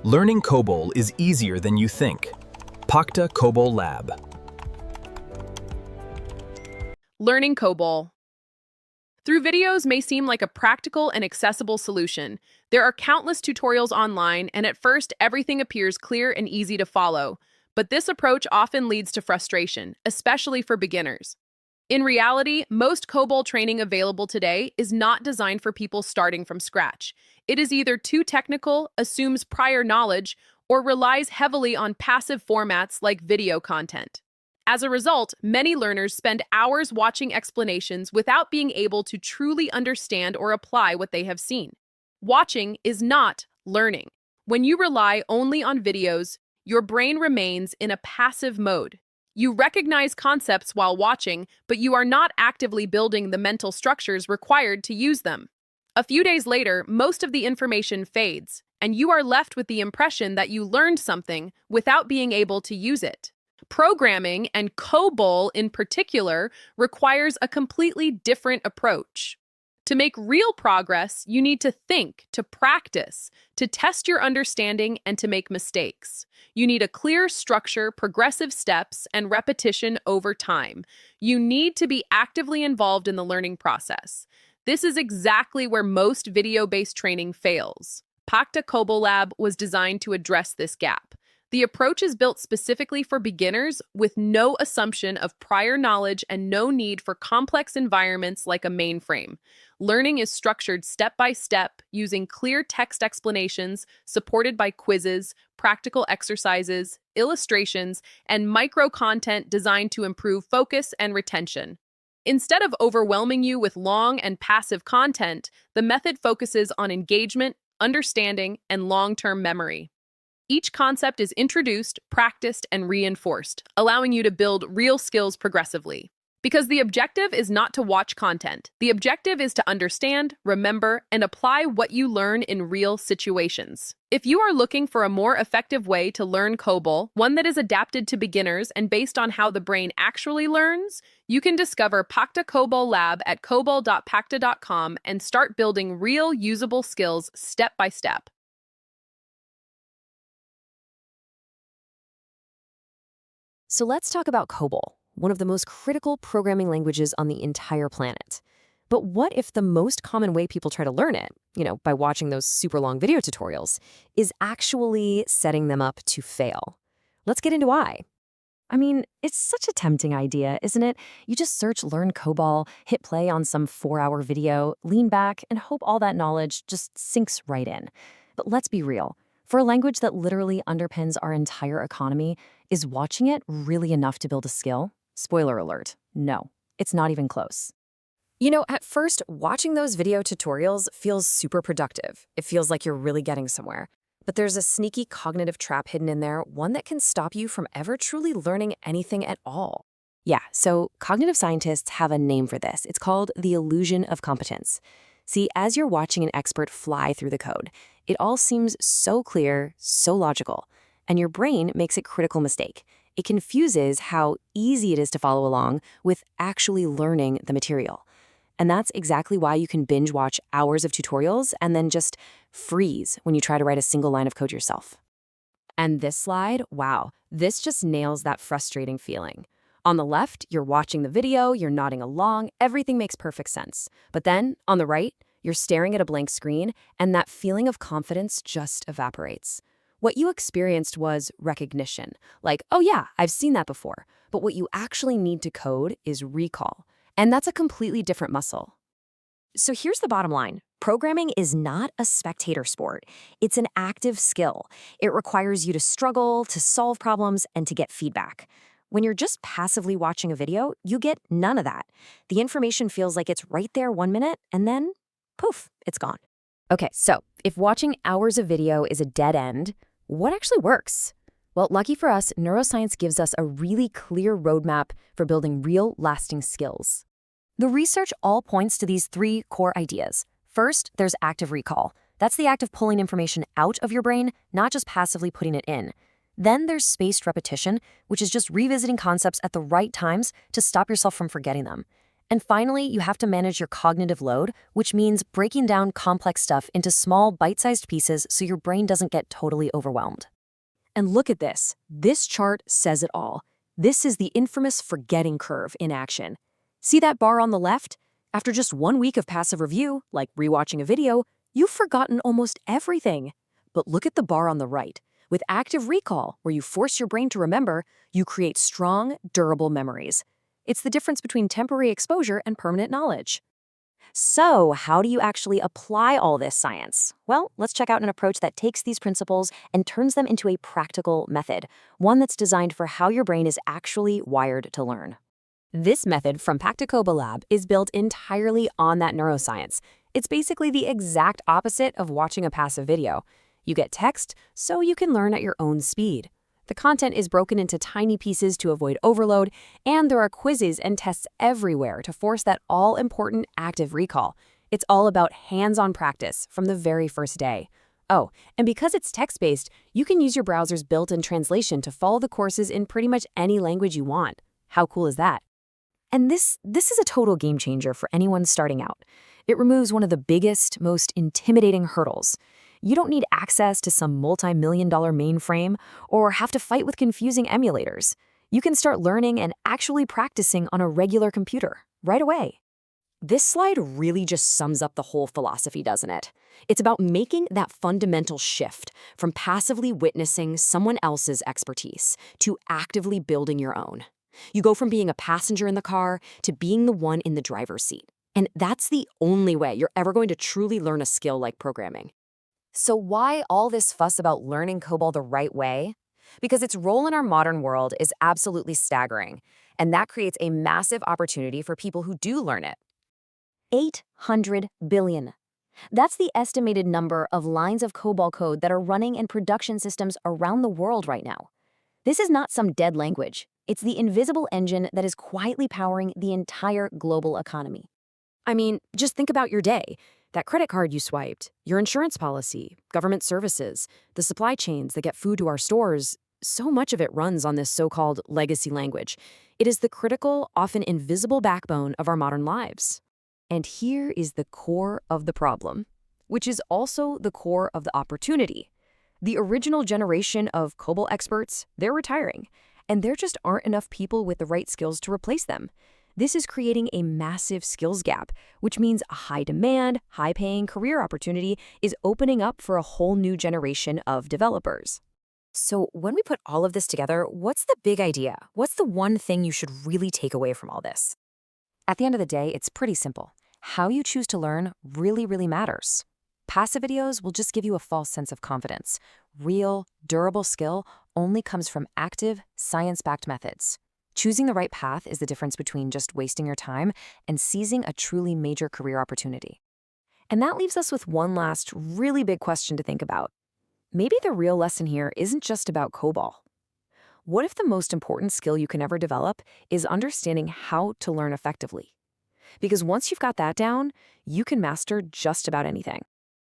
Learning COBOL is easier than you think. Pacta Cobol Lab. Learning COBOL. Through videos may seem like a practical and accessible solution. There are countless tutorials online, and at first, everything appears clear and easy to follow. But this approach often leads to frustration, especially for beginners. In reality, most COBOL training available today is not designed for people starting from scratch. It is either too technical, assumes prior knowledge, or relies heavily on passive formats like video content. As a result, many learners spend hours watching explanations without being able to truly understand or apply what they have seen. Watching is not learning. When you rely only on videos, your brain remains in a passive mode. You recognize concepts while watching, but you are not actively building the mental structures required to use them. A few days later, most of the information fades, and you are left with the impression that you learned something without being able to use it. Programming, and COBOL in particular, requires a completely different approach. To make real progress, you need to think, to practice, to test your understanding, and to make mistakes. You need a clear structure, progressive steps, and repetition over time. You need to be actively involved in the learning process. This is exactly where most video-based training fails. Pacta Cobol Lab was designed to address this gap. The approach is built specifically for beginners with no assumption of prior knowledge and no need for complex environments like a mainframe. Learning is structured step by step using clear text explanations supported by quizzes, practical exercises, illustrations, and micro-content designed to improve focus and retention. Instead of overwhelming you with long and passive content, the method focuses on engagement, understanding, and long-term memory. Each concept is introduced, practiced, and reinforced, allowing you to build real skills progressively. Because the objective is not to watch content. The objective is to understand, remember, and apply what you learn in real situations. If you are looking for a more effective way to learn COBOL, one that is adapted to beginners and based on how the brain actually learns, you can discover Pacta Cobol Lab at cobol.pacta.com and start building real, usable skills step by step. So let's talk about COBOL, one of the most critical programming languages on the entire planet. But what if the most common way people try to learn it, by watching those super long video tutorials, is actually setting them up to fail? Let's get into why. I mean, it's such a tempting idea, isn't it? You just search Learn COBOL, hit play on some 4-hour video, lean back, and hope all that knowledge just sinks right in. But let's be real. For a language that literally underpins our entire economy, is watching it really enough to build a skill? Spoiler alert, no, it's not even close. At first, watching those video tutorials feels super productive. It feels like you're really getting somewhere. But there's a sneaky cognitive trap hidden in there, one that can stop you from ever truly learning anything at all. Yeah, so cognitive scientists have a name for this. It's called the illusion of competence. See, as you're watching an expert fly through the code, it all seems so clear, so logical, and your brain makes a critical mistake. It confuses how easy it is to follow along with actually learning the material. And that's exactly why you can binge watch hours of tutorials and then just freeze when you try to write a single line of code yourself. And this slide, wow, this just nails that frustrating feeling. On the left, you're watching the video, you're nodding along, everything makes perfect sense. But then, on the right, you're staring at a blank screen, and that feeling of confidence just evaporates. What you experienced was recognition, like, oh yeah, I've seen that before. But what you actually need to code is recall, and that's a completely different muscle. So here's the bottom line. Programming is not a spectator sport. It's an active skill. It requires you to struggle, to solve problems, and to get feedback. When you're just passively watching a video, you get none of that. The information feels like it's right there 1 minute, and then, poof, it's gone. Okay, so if watching hours of video is a dead end, what actually works? Well, lucky for us, neuroscience gives us a really clear roadmap for building real, lasting skills. The research all points to these 3 core ideas. First, there's active recall. That's the act of pulling information out of your brain, not just passively putting it in. Then there's spaced repetition, which is just revisiting concepts at the right times to stop yourself from forgetting them. And finally, you have to manage your cognitive load, which means breaking down complex stuff into small, bite-sized pieces so your brain doesn't get totally overwhelmed. And look at this. This chart says it all. This is the infamous forgetting curve in action. See that bar on the left? After just 1 week of passive review, like rewatching a video, you've forgotten almost everything. But look at the bar on the right. With active recall, where you force your brain to remember, you create strong, durable memories. It's the difference between temporary exposure and permanent knowledge. So, how do you actually apply all this science? Well, let's check out an approach that takes these principles and turns them into a practical method, one that's designed for how your brain is actually wired to learn. This method from Pacta Cobol Lab is built entirely on that neuroscience. It's basically the exact opposite of watching a passive video. You get text, so you can learn at your own speed. The content is broken into tiny pieces to avoid overload, and there are quizzes and tests everywhere to force that all-important active recall. It's all about hands-on practice from the very first day. Oh, and because it's text-based, you can use your browser's built-in translation to follow the courses in pretty much any language you want. How cool is that? And this is a total game changer for anyone starting out. It removes one of the biggest, most intimidating hurdles. You don't need access to some multi-million-dollar mainframe or have to fight with confusing emulators. You can start learning and actually practicing on a regular computer right away. This slide really just sums up the whole philosophy, doesn't it? It's about making that fundamental shift from passively witnessing someone else's expertise to actively building your own. You go from being a passenger in the car to being the one in the driver's seat. And that's the only way you're ever going to truly learn a skill like programming. So why all this fuss about learning COBOL the right way? Because its role in our modern world is absolutely staggering, and that creates a massive opportunity for people who do learn it. 800 billion. That's the estimated number of lines of COBOL code that are running in production systems around the world right now. This is not some dead language. It's the invisible engine that is quietly powering the entire global economy. I mean, just think about your day. That credit card you swiped, your insurance policy, government services, the supply chains that get food to our stores, so much of it runs on this so-called legacy language. It is the critical, often invisible backbone of our modern lives. And here is the core of the problem, which is also the core of the opportunity. The original generation of COBOL experts, they're retiring, and there just aren't enough people with the right skills to replace them. This is creating a massive skills gap, which means a high-demand, high-paying career opportunity is opening up for a whole new generation of developers. So when we put all of this together, what's the big idea? What's the one thing you should really take away from all this? At the end of the day, it's pretty simple. How you choose to learn really matters. Passive videos will just give you a false sense of confidence. Real, durable skill only comes from active, science-backed methods. Choosing the right path is the difference between just wasting your time and seizing a truly major career opportunity. And that leaves us with one last really big question to think about. Maybe the real lesson here isn't just about COBOL. What if the most important skill you can ever develop is understanding how to learn effectively? Because once you've got that down, you can master just about anything.